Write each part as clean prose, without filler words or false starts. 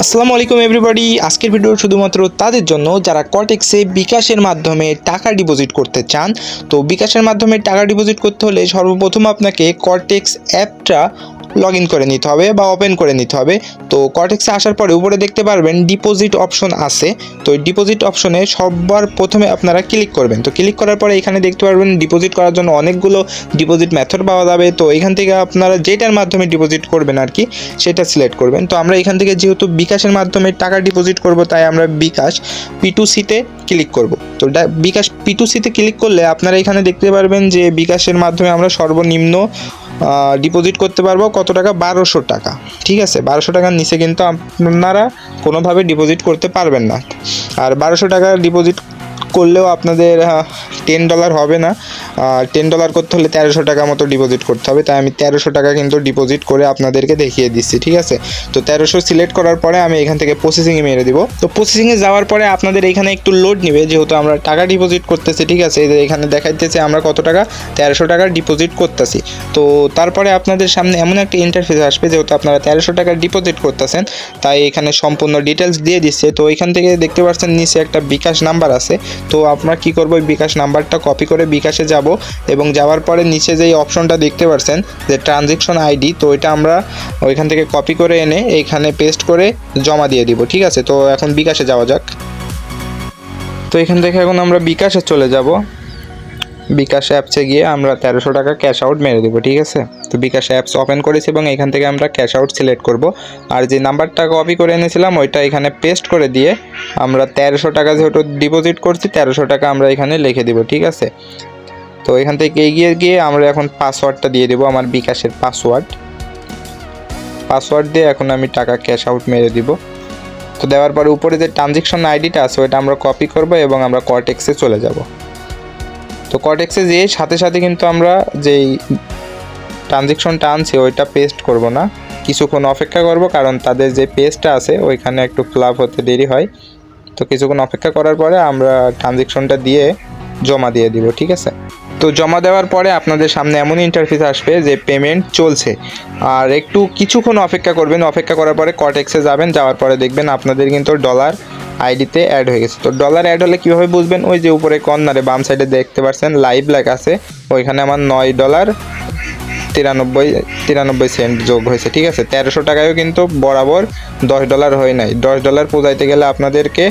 আসসালামু আলাইকুম এভরিবডি। আজকের ভিডিও শুধুমাত্র তাদের জন্য যারা কটেক্সে বিকাশের মাধ্যমে টাকা ডিপোজিট করতে চান। তো বিকাশের মাধ্যমে টাকা ডিপোজিট করতে হলে সর্বপ্রথম আপনাকে কটেক্স অ্যাপটা লগ ইন করে নিতে হবে বা ওপেন করে নিতে হবে। তো কটেক্সে আসার পরে উপরে দেখতে পারবেন ডিপোজিট অপশন আছে। তো ডিপোজিট অপশনে সবার প্রথমে আপনারা ক্লিক করবেন। তো ক্লিক করার পরে এখানে দেখতে পারবেন ডিপোজিট করার জন্য অনেকগুলো ডিপোজিট মেথড পাওয়া যাবে। তো এখান থেকে আপনারা যেটার মাধ্যমে ডিপোজিট করবেন আর কি সেটা সিলেক্ট করবেন। তো আমরা এখান থেকে যেহেতু বিকাশের মাধ্যমে টাকা ডিপোজিট করব, তাই আমরা বিকাশ P2Cতে ক্লিক করব। তো বিকাশ P2Cতে ক্লিক করলে আপনারা এখানে দেখতে পারবেন যে বিকাশের মাধ্যমে আমরা সর্বনিম্ন ডিপোজিট করতে পারবো কত টাকা, 1200 টাকা। ঠিক আছে, 1200 টাকার নিচে কিন্তু আপনারা কোনোভাবে ডিপোজিট করতে পারবেন না। আর 1200 টাকা ডিপোজিট করলেও আপনাদের $10 হবে না। $10 করতে হলে 1300 টাকা মতো ডিপোজিট করতে হবে। তাই আমি 1300 টাকা কিন্তু ডিপোজিট করে আপনাদেরকে দেখিয়ে দিচ্ছি। ঠিক আছে, তো 1300 সিলেক্ট করার পরে আমি এখান থেকে প্রসেসিংয়ে মেরে দিব। তো প্রসেসিংয়ে যাওয়ার পরে আপনাদের এখানে একটু লোড নেবে, যেহেতু আমরা টাকা ডিপোজিট করতেছি। ঠিক আছে, এখানে দেখাইতেছে আমরা কত টাকা, 1300 টাকা ডিপোজিট করতেছি। তো তারপরে আপনাদের সামনে এমন একটা ইন্টারফেস আসবে, যেহেতু আপনারা 1300 টাকা ডিপোজিট করতেছেন তাই এখানে সম্পূর্ণ ডিটেলস দিয়ে দিচ্ছে। তো এখান থেকে দেখতে পাচ্ছেন নিচে একটা বিকাশ নাম্বার আছে। তো আমরা কি করব, বিকাশ নাম্বারটা কপি করে বিকাশে যাব এবং যাওয়ার পরে নিচে যেই অপশনটা দেখতে পাচ্ছেন যে ট্রানজ্যাকশন আইডি, তো এটা আমরা ওইখান থেকে কপি করে এনে এইখানে পেস্ট করে জমা দিয়ে দিব। ঠিক আছে, তো এখন বিকাশে যাওয়া যাক। তো এখান থেকে এখন আমরা বিকাশে চলে যাব। বিকাশ অ্যাপসে গিয়ে আমরা 1300 টাকা ক্যাশ আউট মেরে দেবো। ঠিক আছে, তো বিকাশ অ্যাপস ওপেন করেছি এবং এখান থেকে আমরা ক্যাশ আউট সিলেক্ট করব। আর যে নাম্বারটা কপি করে এনেছিলাম ওইটা এখানে পেস্ট করে দিয়ে আমরা 1300 টাকা যেহেতু ডিপোজিট করছি, 1300 টাকা আমরা এখানে লিখে দিব। ঠিক আছে, তো এখান থেকে এগিয়ে গিয়ে আমরা এখন পাসওয়ার্ডটা দিয়ে দেবো, আমার বিকাশের পাসওয়ার্ড দিয়ে এখন আমি টাকা ক্যাশ আউট মেরে দিব। তো দেওয়ার পরে উপরে যে ট্রানজ্যাকশন আইডিটা আছে ওইটা আমরা কপি করব এবং আমরা কটেক্সে চলে যাব। তো কটেক্সে যেয়ে সাথে সাথে কিন্তু আমরা যেই ট্রানজ্যাকশনটা আনছি ওইটা পেস্ট করব না, কিছুক্ষণ অপেক্ষা করব, কারণ তাদের যে পেজটা আছে ওইখানে একটু ফ্লাপ হতে দেরি হয়। তো কিছুক্ষণ অপেক্ষা করার পরে আমরা ট্রানজ্যাকশনটা দিয়ে জমা দিয়ে দিব। ঠিক আছে, তো জমা দেওয়ার পরে আপনাদের সামনে এমন ইন্টারফেস আসবে যে পেমেন্ট চলছে। আর একটু কিছুক্ষণ অপেক্ষা করবেন, অপেক্ষা করার পরে কটেক্সে যাবেন, যাওয়ার পরে দেখবেন আপনাদের কিন্তু ডলার আইডিতে অ্যাড হয়ে গেছে। তো ডলার অ্যাড হলে কীভাবে বুঝবেন, ওই যে উপরে কর্নারে বাম সাইডে দেখতে পাচ্ছেন লাইভ লেখা আছে, ওইখানে আমার $9.93 যোগ হয়েছে। ঠিক আছে, 1300 টাকায়ও কিন্তু বরাবর $10 হয় নাই। $10 পৌঁছাইতে গেলে আপনাদেরকে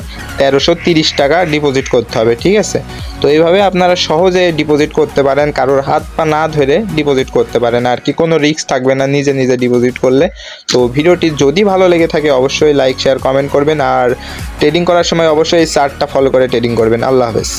1330 টাকা ডিপোজিট করতে হবে। ঠিক আছে, তো এইভাবে আপনারা সহজে ডিপোজিট করতে পারেন, কারোর হাত পা না ধরে ডিপোজিট করতে পারেন আর কি, কোনো রিস্ক থাকবে না নিজে নিজে ডিপোজিট করলে। তো ভিডিওটি যদি ভালো লেগে থাকে অবশ্যই লাইক শেয়ার কমেন্ট করবেন, আর ট্রেডিং করার সময় অবশ্যই এই চার্টটা ফলো করে ট্রেডিং করবেন। আল্লাহ হাফেজ।